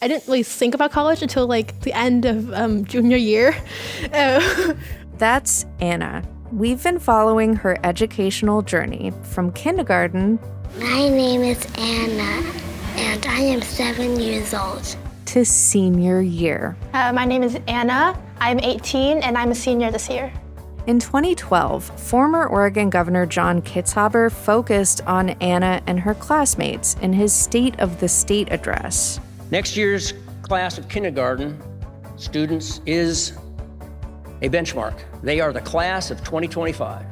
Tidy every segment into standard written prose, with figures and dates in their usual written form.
I didn't really think about college until like the end of junior year. That's Anna. We've been following her educational journey from kindergarten. My name is Anna, and I am 7 years old. To senior year. My name is Anna. I'm 18, and I'm a senior this year. In 2012, former Oregon Governor John Kitzhaber focused on Anna and her classmates in his State of the State address. Next year's class of kindergarten students is a benchmark. They are the class of 2025.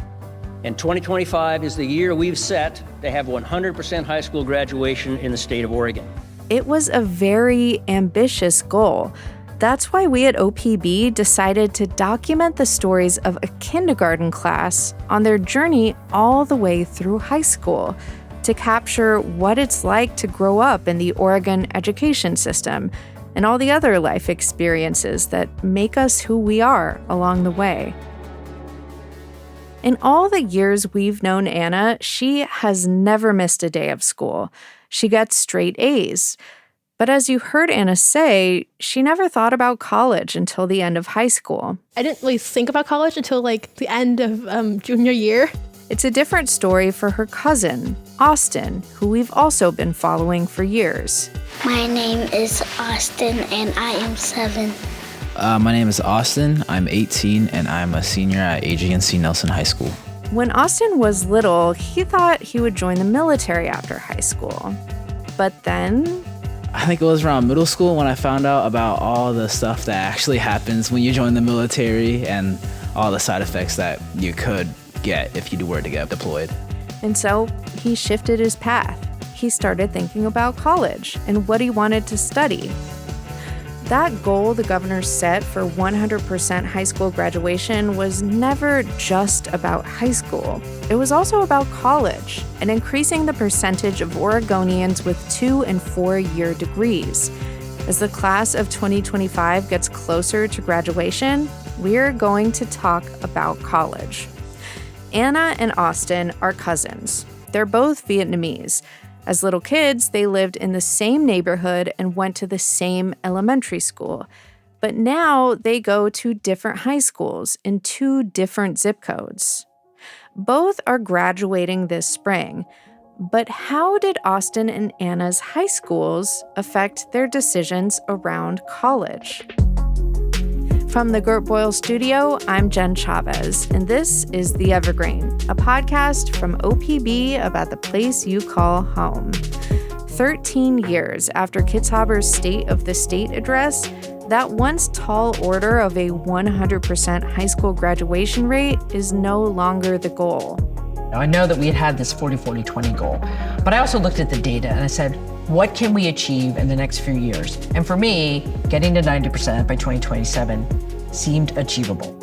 And 2025 is the year we've set to have 100% high school graduation in the state of Oregon. It was a very ambitious goal. That's why we at OPB decided to document the stories of a kindergarten class on their journey all the way through high school to capture what it's like to grow up in the Oregon education system and all the other life experiences that make us who we are along the way. In all the years we've known Anna, she has never missed a day of school. She gets straight A's. But as you heard Anna say, she never thought about college until the end of high school. I didn't really think about college until like the end of junior year. It's a different story for her cousin, Austin, who we've also been following for years. My name is Austin, and I am 7. My name is Austin. I'm 18, and I'm a senior at AG&C Nelson High School. When Austin was little, he thought he would join the military after high school. But then I think it was around middle school when I found out about all the stuff that actually happens when you join the military and all the side effects that you could get if you were to get deployed. And so he shifted his path. He started thinking about college and what he wanted to study. That goal the governor set for 100% high school graduation was never just about high school. It was also about college and increasing the percentage of Oregonians with 2- and 4-year degrees. As the class of 2025 gets closer to graduation, we're going to talk about college. Anna and Austin are cousins. They're both Vietnamese. As little kids, they lived in the same neighborhood and went to the same elementary school. But now they go to different high schools in 2 different zip codes. Both are graduating this spring. But how did Austin and Anna's high schools affect their decisions around college? From the Gert Boyle Studio, I'm Jen Chavez, and this is The Evergreen, a podcast from OPB about the place you call home. 13 years after Kitzhaber's State of the State address, that once tall order of a 100% high school graduation rate is no longer the goal. I know that we had this 40-40-20 goal, but I also looked at the data and I said, what can we achieve in the next few years? And for me, getting to 90% by 2027 seemed achievable.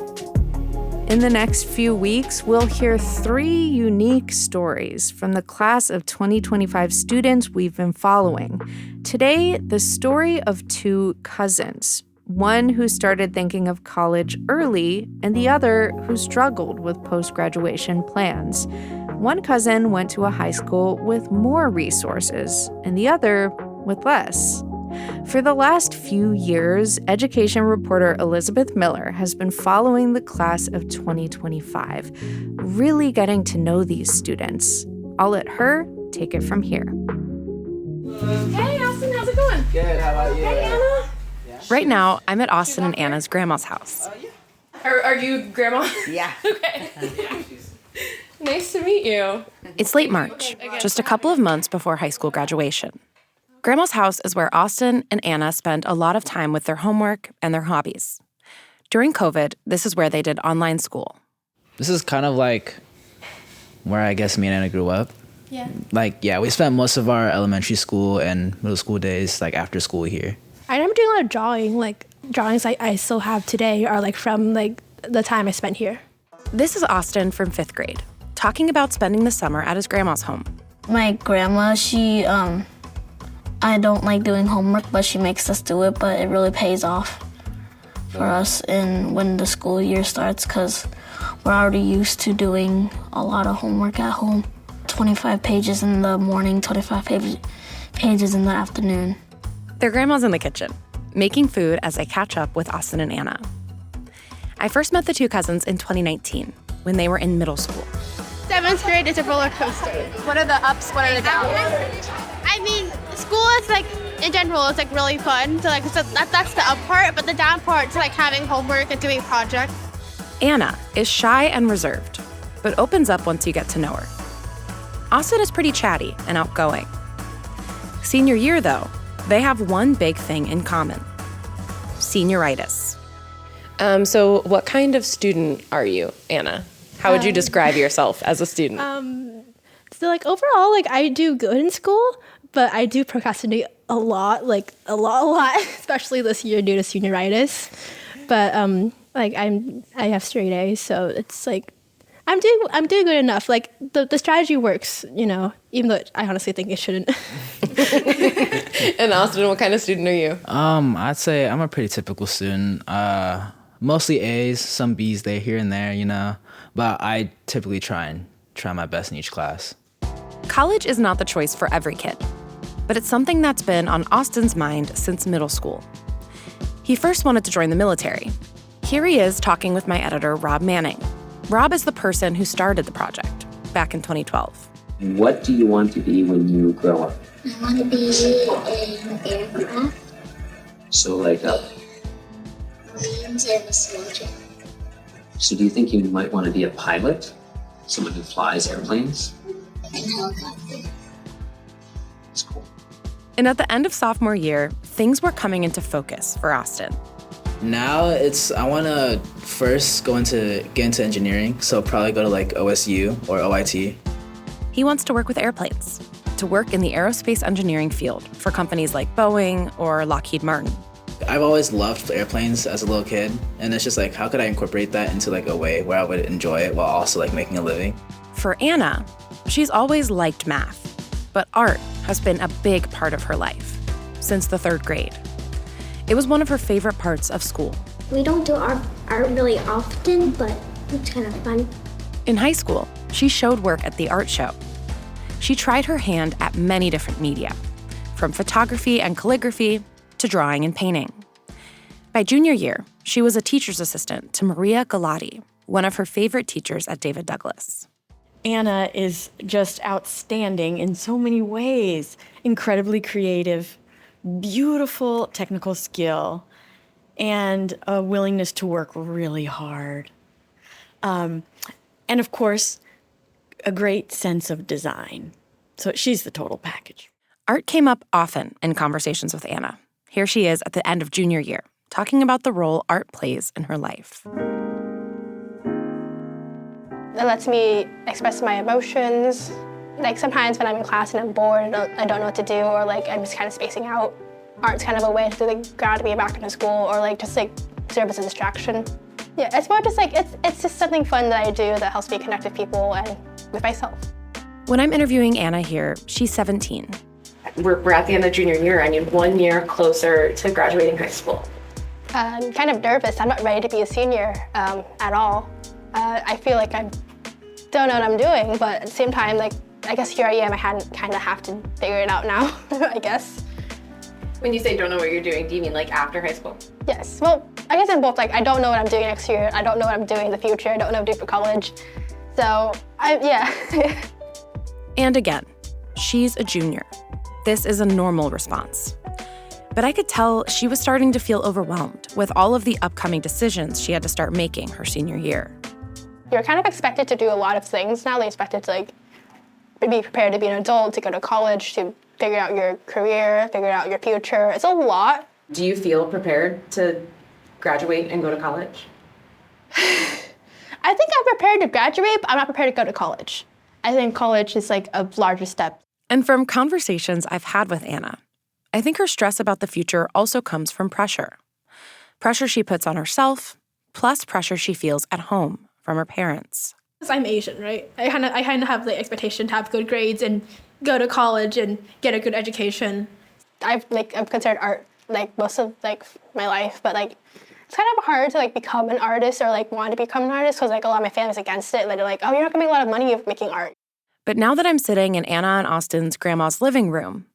In the next few weeks, we'll hear 3 unique stories from the class of 2025 students we've been following. Today, the story of 2 cousins, one who started thinking of college early and the other who struggled with post-graduation plans. One cousin went to a high school with more resources and the other with less. For the last few years, education reporter Elizabeth Miller has been following the class of 2025, really getting to know these students. I'll let her take it from here. Hey, Austin, how's it going? Good, how about you? Hey, Anna. Right now, I'm at Austin and Anna's grandma's house. Are you grandma? Yeah. Okay. Nice to meet you. It's late March, just a couple of months before high school graduation. Grandma's house is where Austin and Anna spend a lot of time with their homework and their hobbies. During COVID, this is where they did online school. This is kind of like where I guess me and Anna grew up. Yeah. We spent most of our elementary school and middle school days after school here. I remember doing a lot of drawing. Like, drawings I still have today are from the time I spent here. This is Austin from 5th grade, talking about spending the summer at his grandma's home. My grandma, I don't like doing homework, but she makes us do it, but it really pays off for us when the school year starts because we're already used to doing a lot of homework at home. 25 pages in the morning, 25 pages in the afternoon. Their grandma's in the kitchen, making food as they catch up with Austin and Anna. I first met the two cousins in 2019 when they were in middle school. 7th grade is a roller coaster. What are the ups? What are the downs? I mean, school is like, in general, it's like really fun. So that's the up part, but the down part is like having homework and doing projects. Anna is shy and reserved, but opens up once you get to know her. Austin is pretty chatty and outgoing. Senior year, though, they have one big thing in common: senioritis. So what kind of student are you, Anna? How would you describe yourself as a student? So like overall, like I do good in school, but I do procrastinate a lot, especially this year due to senioritis. But like I have straight A's, so it's like I'm doing good enough. Like the strategy works, you know, even though I honestly think it shouldn't. And Austin, what kind of student are you? I'd say I'm a pretty typical student. Mostly A's, some B's there here and there, you know. But I typically try my best in each class. College is not the choice for every kid, but it's something that's been on Austin's mind since middle school. He first wanted to join the military. Here he is talking with my editor, Rob Manning. Rob is the person who started the project back in 2012. What do you want to be when you grow up? I want to be an aircraft. So like a... Land service soldier. So do you think you might want to be a pilot? Someone who flies airplanes? And helicopter. That's cool. And at the end of sophomore year, things were coming into focus for Austin. Now I want to first get into engineering, so probably go to like OSU or OIT. He wants to work with airplanes, to work in the aerospace engineering field for companies like Boeing or Lockheed Martin. I've always loved airplanes as a little kid, and it's just like, how could I incorporate that into like a way where I would enjoy it while also like making a living? For Anna, she's always liked math, but art has been a big part of her life since the 3rd grade. It was one of her favorite parts of school. We don't do art really often, but it's kind of fun. In high school, she showed work at the art show. She tried her hand at many different media, from photography and calligraphy to drawing and painting. By junior year, she was a teacher's assistant to Maria Galati, one of her favorite teachers at David Douglas. Anna is just outstanding in so many ways. Incredibly creative, beautiful technical skill, and a willingness to work really hard. And of course, a great sense of design. So she's the total package. Art came up often in conversations with Anna. Here she is at the end of junior year, talking about the role art plays in her life. It lets me express my emotions. Like sometimes when I'm in class and I'm bored, I don't know what to do, or like I'm just kind of spacing out. Art's kind of a way to like ground me back into school, or like just like serve as a distraction. Yeah, it's more just like, it's just something fun that I do that helps me connect with people and with myself. When I'm interviewing Anna here, she's 17. We're at the end of junior year, and you're 1 year closer to graduating high school. I'm kind of nervous. I'm not ready to be a senior at all. I feel like I don't know what I'm doing, but at the same time, like, I guess here I am. I kind of have to figure it out now, I guess. When you say don't know what you're doing, do you mean like after high school? Yes. Well, I guess in both. Like, I don't know what I'm doing next year. I don't know what I'm doing in the future. I don't know what I'm doing for college. So, yeah. And again, she's a junior. This is a normal response. But I could tell she was starting to feel overwhelmed with all of the upcoming decisions she had to start making her senior year. You're kind of expected to do a lot of things now. They're expected to like be prepared to be an adult, to go to college, to figure out your career, figure out your future. It's a lot. Do you feel prepared to graduate and go to college? I think I'm prepared to graduate, but I'm not prepared to go to college. I think college is like a larger step. And from conversations I've had with Anna, I think her stress about the future also comes from pressure. Pressure she puts on herself, plus pressure she feels at home from her parents. I'm Asian, right? I kind of have the expectation to have good grades and go to college and get a good education. I've considered art like most of like my life, but like it's kind of hard to like become an artist or like want to become an artist because like a lot of my family's against it. Like, they're like, oh, you're not gonna make a lot of money making art. But now that I'm sitting in Anna and Austin's grandma's living room,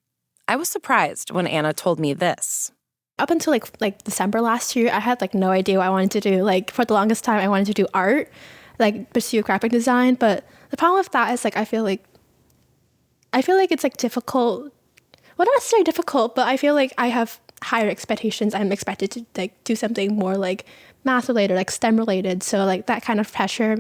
I was surprised when Anna told me this. Up until like December last year, I had like no idea what I wanted to do. Like for the longest time, I wanted to do art, like pursue graphic design. But the problem with that is like I feel like it's like difficult. Well, not necessarily difficult, but I feel like I have higher expectations. I'm expected to like do something more like math related, like STEM related. So like that kind of pressure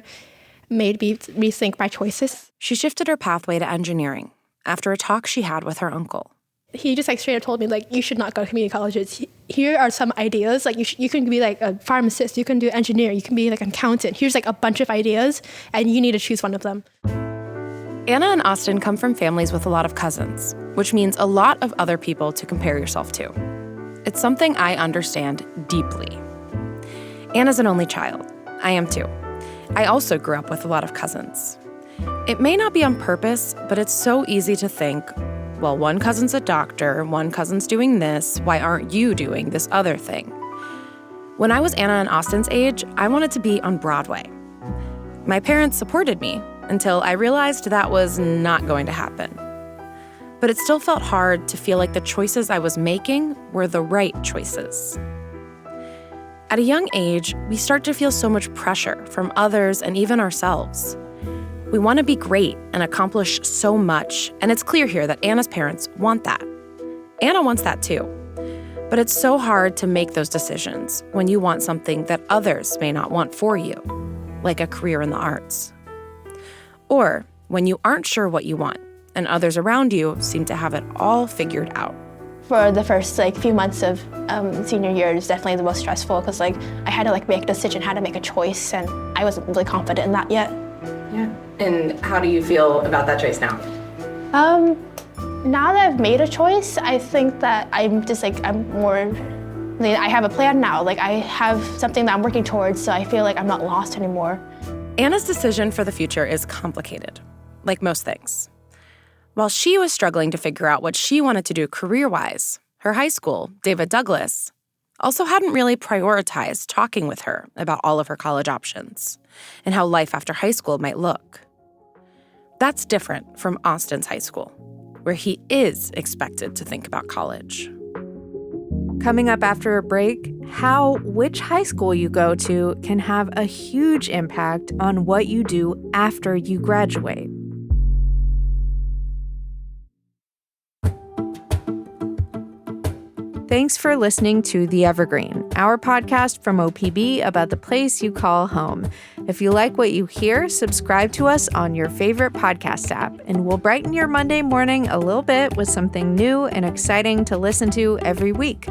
made me rethink my choices. She shifted her pathway to engineering after a talk she had with her uncle. He just like straight up told me like, you should not go to community colleges. Here are some ideas. Like you can be like a pharmacist, you can do engineer, you can be like an accountant. Here's like a bunch of ideas and you need to choose one of them. Anna and Austin come from families with a lot of cousins, which means a lot of other people to compare yourself to. It's something I understand deeply. Anna's an only child. I am too. I also grew up with a lot of cousins. It may not be on purpose, but it's so easy to think, well, one cousin's a doctor, one cousin's doing this, why aren't you doing this other thing? When I was Anna and Austin's age, I wanted to be on Broadway. My parents supported me until I realized that was not going to happen. But it still felt hard to feel like the choices I was making were the right choices. At a young age, we start to feel so much pressure from others and even ourselves. We want to be great and accomplish so much, and it's clear here that Anna's parents want that. Anna wants that too. But it's so hard to make those decisions when you want something that others may not want for you, like a career in the arts. Or when you aren't sure what you want, and others around you seem to have it all figured out. For the first like few months of senior year, it was definitely the most stressful because like I had to like make a decision, had to make a choice, and I wasn't really confident in that yet. Yeah. And how do you feel about that choice now? Now that I've made a choice, I think that I'm more, like, I have a plan now. Like I have something that I'm working towards, so I feel like I'm not lost anymore. Anna's decision for the future is complicated, like most things. While she was struggling to figure out what she wanted to do career-wise, her high school, David Douglas, also hadn't really prioritized talking with her about all of her college options and how life after high school might look. That's different from Austin's high school, where he is expected to think about college. Coming up after a break, how which high school you go to can have a huge impact on what you do after you graduate. Thanks for listening to The Evergreen, our podcast from OPB about the place you call home. If you like what you hear, subscribe to us on your favorite podcast app, and we'll brighten your Monday morning a little bit with something new and exciting to listen to every week.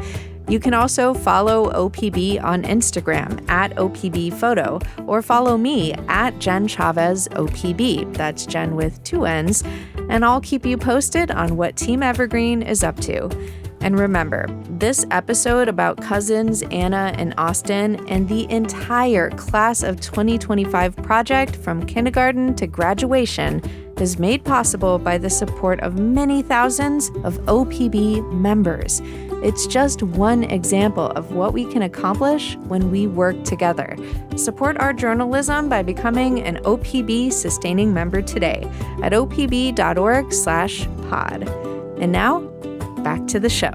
You can also follow OPB on Instagram at OPBphoto, or follow me at Jen Chavez OPB. That's Jen with 2 N's. And I'll keep you posted on what Team Evergreen is up to. And remember, this episode about cousins Anna and Austin and the entire class of 2025 project from kindergarten to graduation is made possible by the support of many thousands of OPB members. It's just one example of what we can accomplish when we work together. Support our journalism by becoming an OPB sustaining member today at opb.org/pod. And now, back to the show.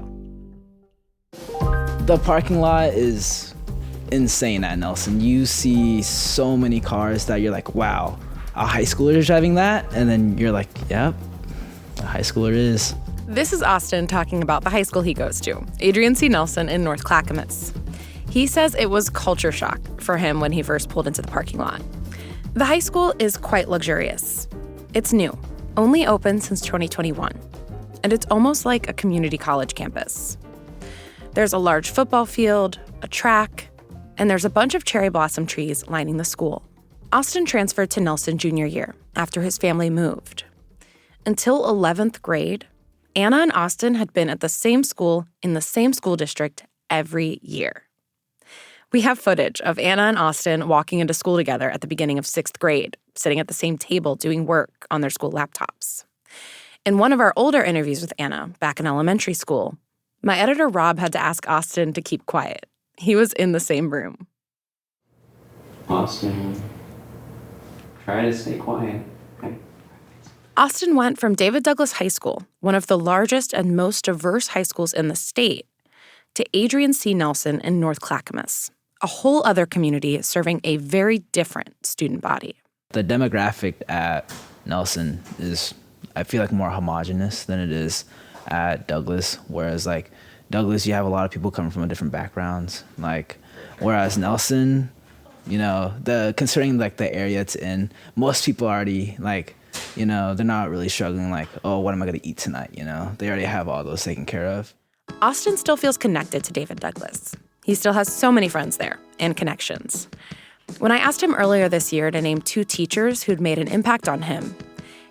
The parking lot is insane at Nelson. You see so many cars that you're like, wow, a high schooler is driving that? And then you're like, yep, a high schooler is. This is Austin talking about the high school he goes to, Adrian C. Nelson in North Clackamas. He says it was culture shock for him when he first pulled into the parking lot. The high school is quite luxurious. It's new, only open since 2021. And it's almost like a community college campus. There's a large football field, a track, and there's a bunch of cherry blossom trees lining the school. Austin transferred to Nelson junior year after his family moved. Until 11th grade, Anna and Austin had been at the same school in the same school district every year. We have footage of Anna and Austin walking into school together at the beginning of 6th grade, sitting at the same table doing work on their school laptops. In one of our older interviews with Anna, back in elementary school, my editor Rob had to ask Austin to keep quiet. He was in the same room. Austin, try to stay quiet. Okay. Austin went from David Douglas High School, one of the largest and most diverse high schools in the state, to Adrian C. Nelson in North Clackamas, a whole other community serving a very different student body. The demographic at Nelson is, I feel like, more homogenous than it is at Douglas, whereas like Douglas, you have a lot of people coming from different backgrounds, like whereas Nelson, you know, considering like the area it's in, most people already like, you know, they're not really struggling like, oh, what am I going to eat tonight? You know, they already have all those taken care of. Austin still feels connected to David Douglas. He still has so many friends there and connections. When I asked him earlier this year to name 2 teachers who'd made an impact on him,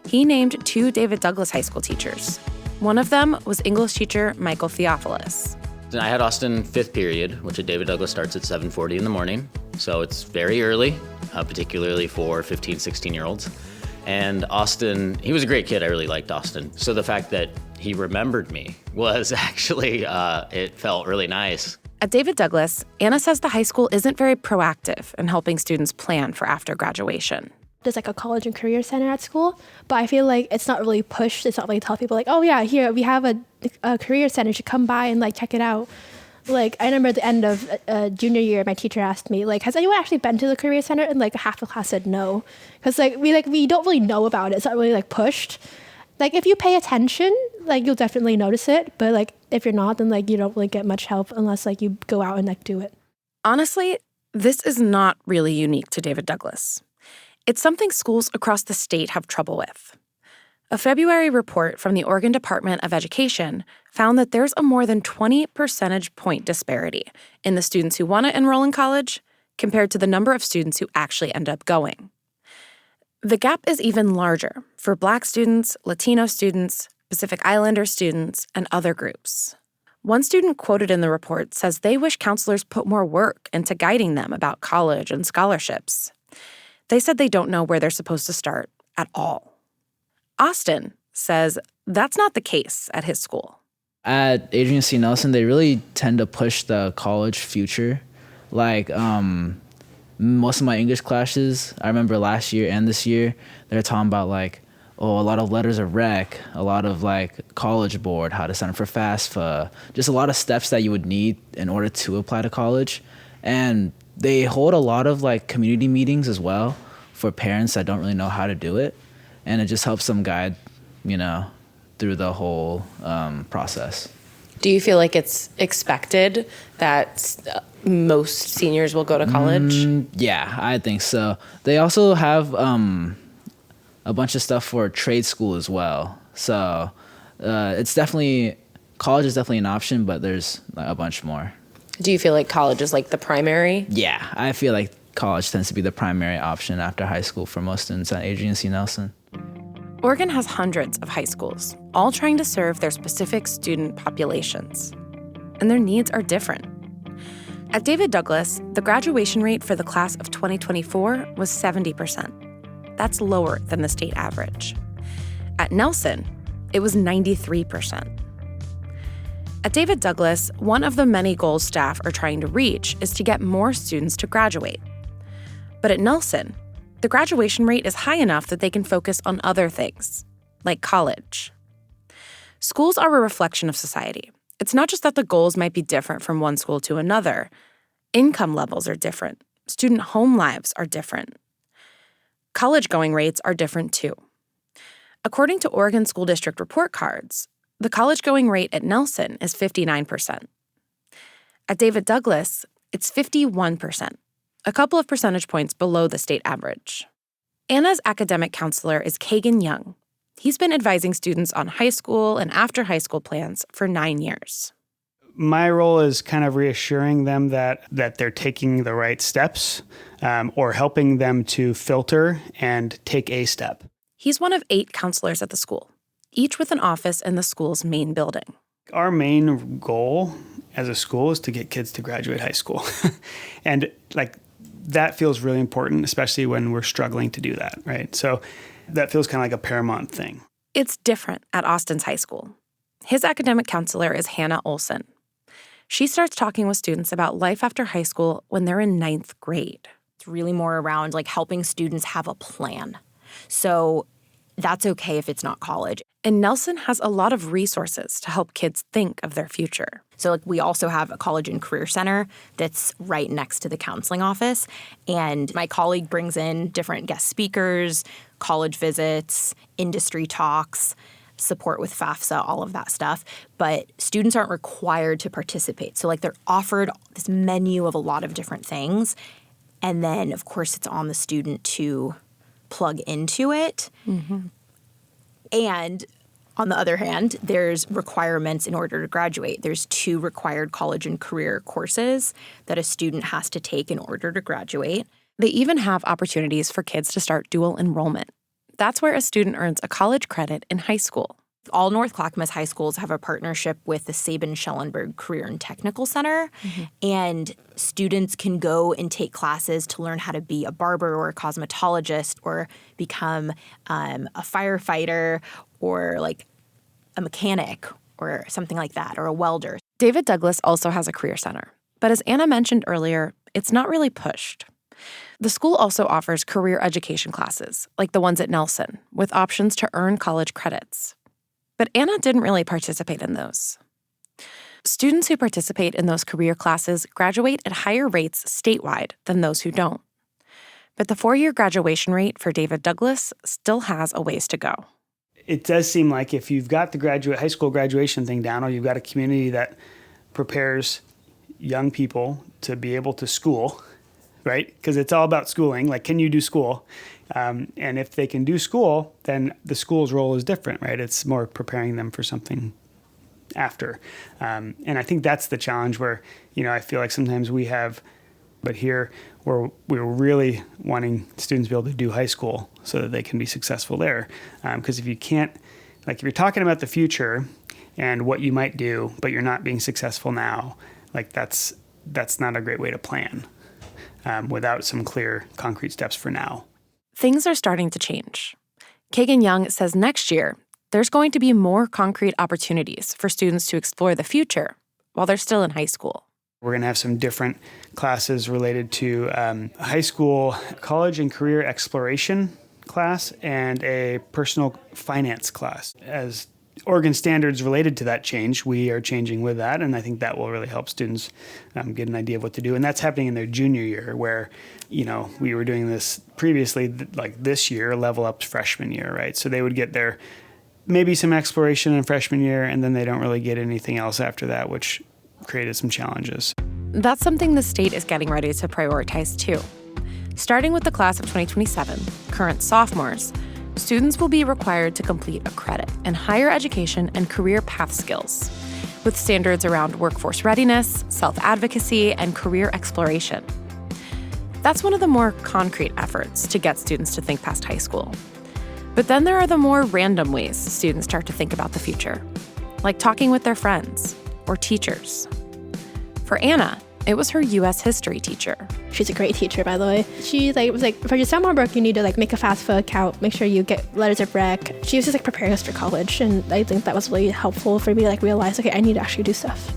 he named 2 David Douglas High School teachers. One of them was English teacher Michael Theophilus. I had Austin 5th period, which at David Douglas starts at 7:40 in the morning. So it's very early, particularly for 15, 16-year-olds. And Austin, he was a great kid. I really liked Austin. So the fact that he remembered me was actually, it felt really nice. At David Douglas, Anna says the high school isn't very proactive in helping students plan for after graduation. There's like a college and career center at school, but I feel like it's not really pushed. It's not really tell people like, oh yeah, here we have a career center, you should come by and like check it out. Like I remember at the end of junior year, my teacher asked me like, has anyone actually been to the career center? And like half the class said no, because we don't really know about it. It's not really like pushed. Like if you pay attention, like you'll definitely notice it. But like if you're not, then like you don't really get much help unless like you go out and like do it. Honestly, this is not really unique to David Douglas. It's something schools across the state have trouble with. A February report from the Oregon Department of Education found that there's a more than 20 percentage point disparity in the students who want to enroll in college compared to the number of students who actually end up going. The gap is even larger for Black students, Latino students, Pacific Islander students, and other groups. One student quoted in the report says they wish counselors put more work into guiding them about college and scholarships. They said they don't know where they're supposed to start at all. Austin says that's not the case at his school. At Adrian C. Nelson, they really tend to push the college future. Like, most of my English classes, I remember last year and this year, they're talking about like, oh, a lot of letters of rec, a lot of like college board, how to sign up for FAFSA, just a lot of steps that you would need in order to apply to college. And they hold a lot of like community meetings as well for parents that don't really know how to do it. And it just helps them guide, you know, through the whole process. Do you feel like it's expected that most seniors will go to college? Yeah, I think so. They also have a bunch of stuff for trade school as well. So it's definitely, college is definitely an option, but there's a bunch more. Do you feel like college is like the primary? Yeah, I feel like college tends to be the primary option after high school for most students at Adrian C. Nelson. Oregon has hundreds of high schools, all trying to serve their specific student populations. And their needs are different. At David Douglas, the graduation rate for the class of 2024 was 70%. That's lower than the state average. At Nelson, it was 93%. At David Douglas, one of the many goals staff are trying to reach is to get more students to graduate. But at Nelson, the graduation rate is high enough that they can focus on other things, like college. Schools are a reflection of society. It's not just that the goals might be different from one school to another. Income levels are different. Student home lives are different. College-going rates are different too. According to Oregon School District report cards, the college-going rate at Nelson is 59%. At David Douglas, it's 51%, a couple of percentage points below the state average. Anna's academic counselor is Kagan Young. He's been advising students on high school and after high school plans for 9 years. My role is kind of reassuring them that they're taking the right steps or helping them to filter and take a step. He's one of 8 counselors at the school, each with an office in the school's main building. Our main goal as a school is to get kids to graduate high school. And like that feels really important, especially when we're struggling to do that, right? So that feels kind of like a paramount thing. It's different at Austin's high school. His academic counselor is Hannah Olson. She starts talking with students about life after high school when they're in 9th grade. It's really more around like helping students have a plan. So that's okay if it's not college. And Nelson has a lot of resources to help kids think of their future. So we also have a college and career center that's right next to the counseling office. And my colleague brings in different guest speakers, college visits, industry talks, support with FAFSA, all of that stuff. But students aren't required to participate. So they're offered this menu of a lot of different things. And then, of course, it's on the student to plug into it. Mm-hmm. And on the other hand, there's requirements in order to graduate. There's 2 required college and career courses that a student has to take in order to graduate. They even have opportunities for kids to start dual enrollment. That's where a student earns a college credit in high school. All North Clackamas high schools have a partnership with the Sabin-Schellenberg Career and Technical Center, and students can go and take classes to learn how to be a barber or a cosmetologist or become a firefighter or a mechanic or something like that, or a welder. David Douglas also has a career center, but as Anna mentioned earlier, it's not really pushed. The school also offers career education classes, like the ones at Nelson, with options to earn college credits. But Anna didn't really participate in those. Students who participate in those career classes graduate at higher rates statewide than those who don't. But the 4-year graduation rate for David Douglas still has a ways to go. It does seem like if you've got the high school graduation thing down, or you've got a community that prepares young people to be able to school, right? Because it's all about schooling. Can you do school? And if they can do school, then the school's role is different, right? It's more preparing them for something after. And I think that's the challenge where, I feel like sometimes we have, but here we're really wanting students to be able to do high school so that they can be successful there. Because if you can't, if you're talking about the future and what you might do, but you're not being successful now, that's not a great way to plan without some clear, concrete steps for now. Things are starting to change. Kagan Young says next year, there's going to be more concrete opportunities for students to explore the future while they're still in high school. We're going to have some different classes related to high school, college and career exploration class, and a personal finance class. As Oregon standards related to that change, we are changing with that, and I think that will really help students get an idea of what to do. And that's happening in their junior year, where, we were doing this previously, this year, level up to freshman year, right? So they would get their maybe some exploration in freshman year, and then they don't really get anything else after that, which created some challenges. That's something the state is getting ready to prioritize too. Starting with the class of 2027, current sophomores, students will be required to complete a credit in higher education and career path skills, with standards around workforce readiness, self-advocacy, and career exploration. That's one of the more concrete efforts to get students to think past high school. But then there are the more random ways students start to think about the future, like talking with their friends or teachers. For Anna, it was her U.S. history teacher. She's a great teacher, by the way. She was for your summer homework, you need to make a FAFSA account, make sure you get letters of rec. She was just preparing us for college, and I think that was really helpful for me to realize, okay, I need to actually do stuff.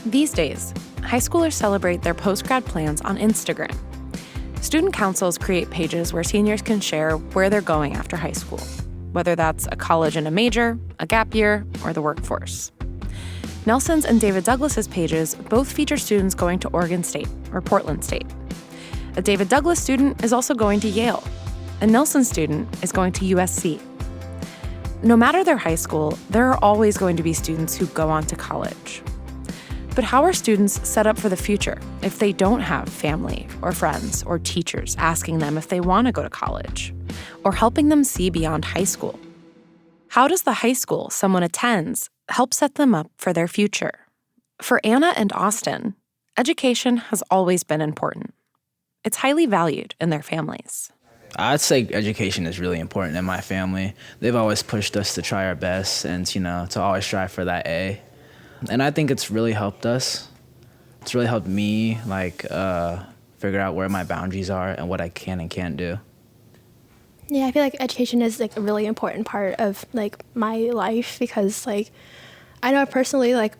These days, high schoolers celebrate their post-grad plans on Instagram. Student councils create pages where seniors can share where they're going after high school, whether that's a college and a major, a gap year, or the workforce. Nelson's and David Douglas's pages both feature students going to Oregon State or Portland State. A David Douglas student is also going to Yale. A Nelson student is going to USC. No matter their high school, there are always going to be students who go on to college. But how are students set up for the future if they don't have family or friends or teachers asking them if they want to go to college or helping them see beyond high school? How does the high school someone attends help set them up for their future? For Anna and Austin, education has always been important. It's highly valued in their families. I'd say education is really important in my family. They've always pushed us to try our best and, to always strive for that A. And I think it's really helped us. It's really helped me, figure out where my boundaries are and what I can and can't do. Yeah, I feel like education is a really important part of my life because I know personally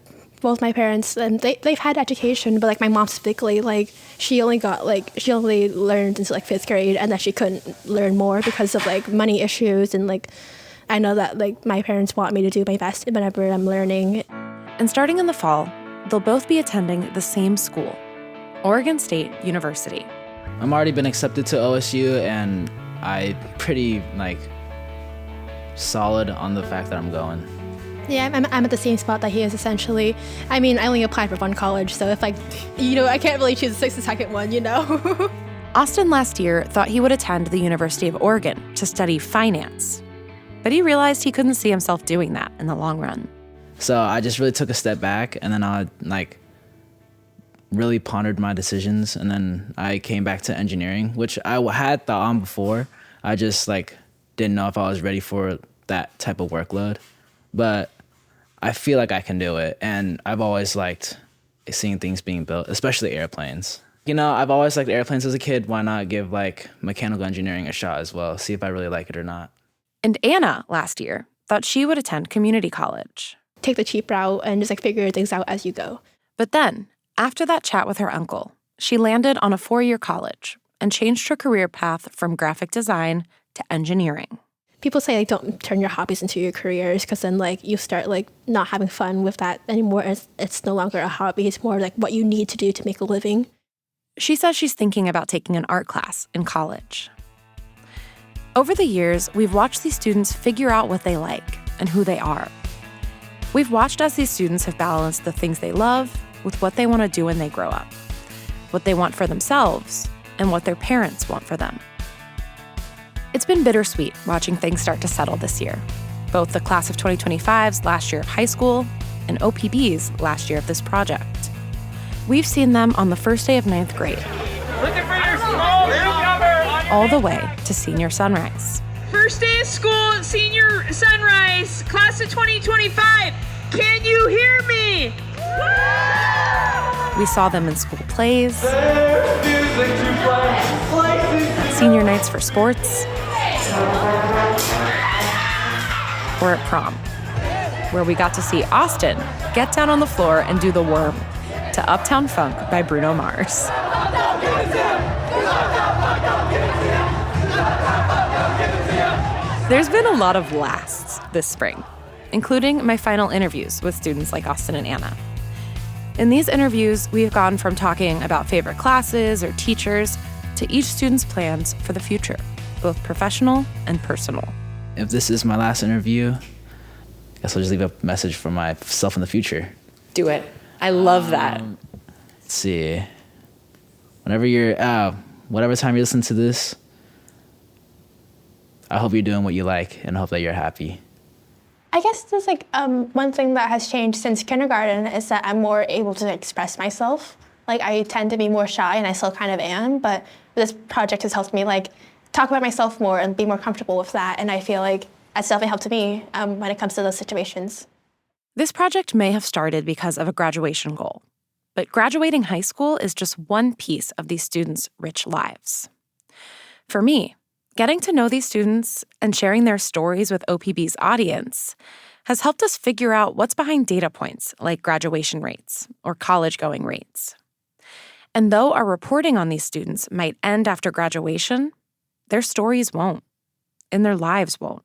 both my parents and they've had education, but my mom specifically she only learned until 5th grade, and then she couldn't learn more because of money issues and I know that like my parents want me to do my best whenever I'm learning. And starting in the fall, they'll both be attending the same school, Oregon State University. I'm already been accepted to OSU, and I pretty solid on the fact that I'm going. Yeah, I'm at the same spot that he is essentially. I mean, I only applied for one college, so if I can't really choose the second one, Austin last year thought he would attend the University of Oregon to study finance, but he realized he couldn't see himself doing that in the long run. So I just really took a step back, and then I really pondered my decisions, and then I came back to engineering, which I had thought on before. I just didn't know if I was ready for that type of workload, but I feel like I can do it, and I've always liked seeing things being built, especially airplanes. I've always liked airplanes as a kid. Why not give mechanical engineering a shot as well, see if I really like it or not. And Anna last year thought she would attend community college. Take the cheap route and just figure things out as you go. But then, after that chat with her uncle, she landed on a 4-year college and changed her career path from graphic design to engineering. People say don't turn your hobbies into your careers, because then you start not having fun with that anymore. It's no longer a hobby. It's more what you need to do to make a living. She says she's thinking about taking an art class in college. Over the years, we've watched these students figure out what they like and who they are. We've watched as these students have balanced the things they love with what they want to do when they grow up, what they want for themselves, and what their parents want for them. It's been bittersweet watching things start to settle this year, both the class of 2025's last year of high school and OPB's last year of this project. We've seen them on the first day of 9th grade, all the way to senior sunrise. First day of school, senior sunrise, class of 2025. Can you hear me? We saw them in school plays, senior nights for sports, or at prom, where we got to see Austin get down on the floor and do the worm to Uptown Funk by Bruno Mars. There's been a lot of lasts this spring, including my final interviews with students like Austin and Anna. In these interviews, we have gone from talking about favorite classes or teachers to each student's plans for the future, both professional and personal. If this is my last interview, I guess I'll just leave a message for myself in the future. Do it. I love that. Let's see. Whatever time you listen to this, I hope you're doing what you like, and I hope that you're happy. I guess there's one thing that has changed since kindergarten is that I'm more able to express myself. I tend to be more shy, and I still kind of am, but this project has helped me talk about myself more and be more comfortable with that, and I feel like that's definitely helped me when it comes to those situations. This project may have started because of a graduation goal, but graduating high school is just one piece of these students' rich lives. For me, getting to know these students and sharing their stories with OPB's audience has helped us figure out what's behind data points like graduation rates or college-going rates. And though our reporting on these students might end after graduation, their stories won't, and their lives won't.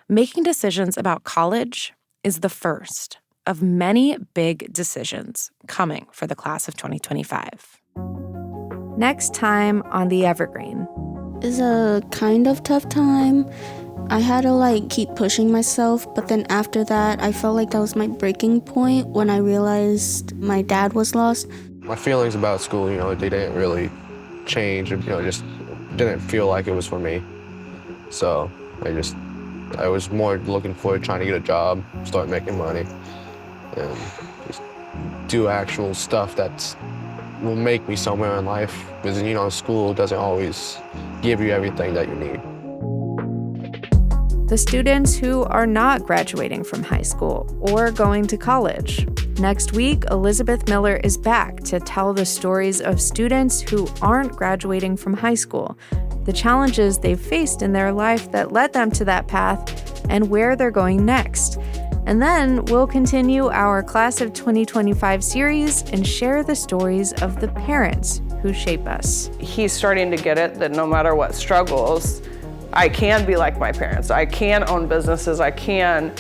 Making decisions about college is the first of many big decisions coming for the class of 2025. Next time on The Evergreen. It's a kind of tough time. I had to keep pushing myself, but then after that, I felt like that was my breaking point when I realized my dad was lost. My feelings about school, they didn't really change. Just didn't feel like it was for me. So I was more looking forward to trying to get a job, start making money, and just do actual stuff that will make me somewhere in life. Because, school doesn't always give you everything that you need. The students who are not graduating from high school or going to college. Next week, Elizabeth Miller is back to tell the stories of students who aren't graduating from high school, the challenges they've faced in their life that led them to that path, and where they're going next. And then we'll continue our Class of 2025 series and share the stories of the parents who shape us. He's starting to get it that no matter what struggles I can be like my parents. I can own businesses. I can,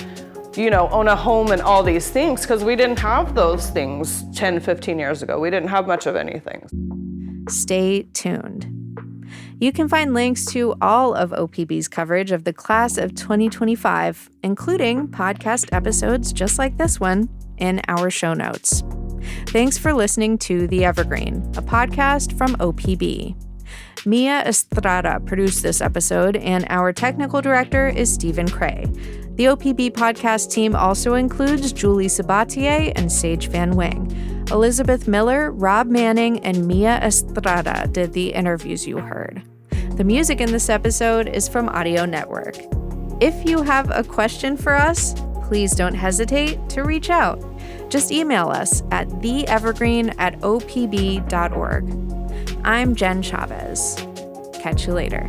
own a home and all these things, because we didn't have those things 10, 15 years ago. We didn't have much of anything. Stay tuned. You can find links to all of OPB's coverage of the class of 2025, including podcast episodes just like this one, in our show notes. Thanks for listening to The Evergreen, a podcast from OPB. Mia Estrada produced this episode, and our technical director is Stephen Cray. The OPB podcast team also includes Julie Sabatier and Sage Van Wing. Elizabeth Miller, Rob Manning, and Mia Estrada did the interviews you heard. The music in this episode is from Audio Network. If you have a question for us, please don't hesitate to reach out. Just email us at theevergreen@opb.org. I'm Jen Chavez. Catch you later.